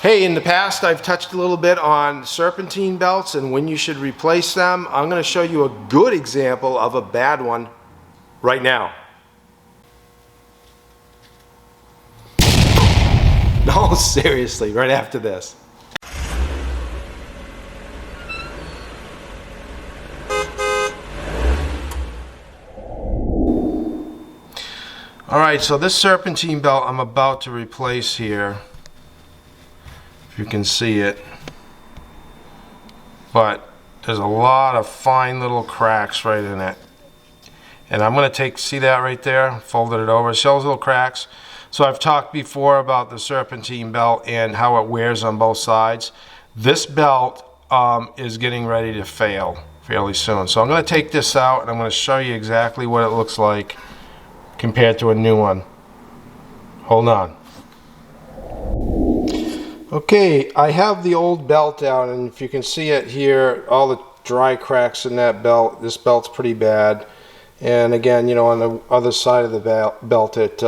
Hey, in the past I've touched a little bit on serpentine belts and when you should replace them. I'm going to show you a good example of a bad one right now. No, seriously, right after this. Alright, so this serpentine belt I'm about to replace here, if you can see it, but there's a lot of fine little cracks right in it. And I'm going to see that right there, folded it over, it shows little cracks. So I've talked before about the serpentine belt and how it wears on both sides. This belt is getting ready to fail fairly soon. So I'm going to take this out and I'm going to show you exactly what it looks like compared to a new one. Hold on. Okay, I have the old belt out, and if you can see it here, all the dry cracks in that belt. This belt's pretty bad. And again, you know, on the other side of the belt it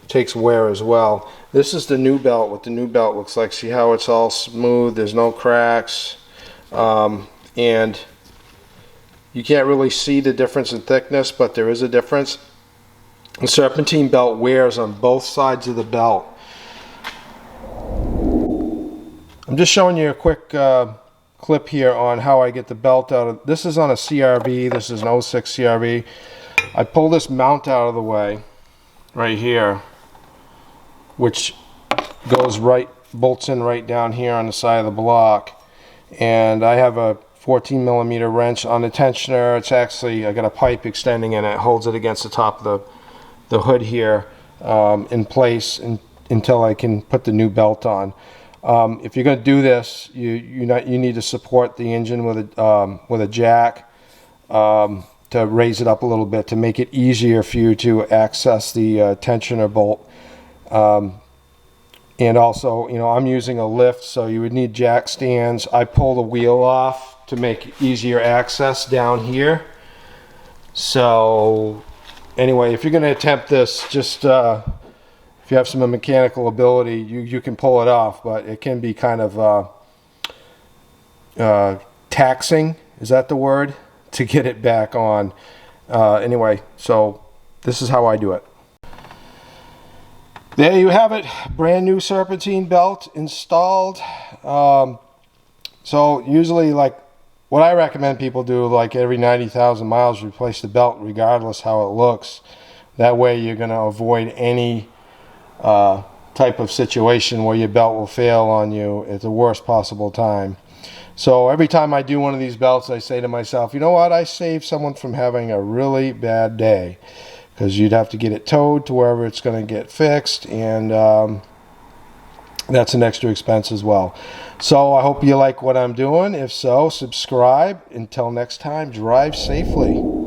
takes wear as well. This is the new belt, what the new belt looks like. See how it's all smooth, there's no cracks, and you can't really see the difference in thickness, but there is a difference. The serpentine belt wears on both sides of the belt. I'm just showing you a quick clip here on how I get the belt out of. This is on a CRV. This is an 06 CRV. I pull this mount out of the way right here, which bolts in right down here on the side of the block, and I have a 14mm wrench on the tensioner. It's actually, I got a pipe extending in it, holds it against the top of the hood here in place until I can put the new belt on. If you're going to do this, you need to support the engine with a jack to raise it up a little bit to make it easier for you to access the tensioner bolt. And also, you know, I'm using a lift, so you would need jack stands. I pull the wheel off to make easier access down here. So anyway, if you're going to attempt this, just if you have some mechanical ability, you can pull it off, but it can be kind of taxing, is that the word, to get it back on. Anyway, so this is how I do it. There you have it, brand new serpentine belt installed. So usually, like, what I recommend people do, like every 90,000 miles, replace the belt regardless how it looks. That way you're going to avoid any type of situation where your belt will fail on you at the worst possible time. So every time I do one of these belts, I say to myself, you know what, I saved someone from having a really bad day, because you'd have to get it towed to wherever it's going to get fixed, and that's an extra expense as well. So I hope you like what I'm doing. If so, subscribe. Until next time, drive safely.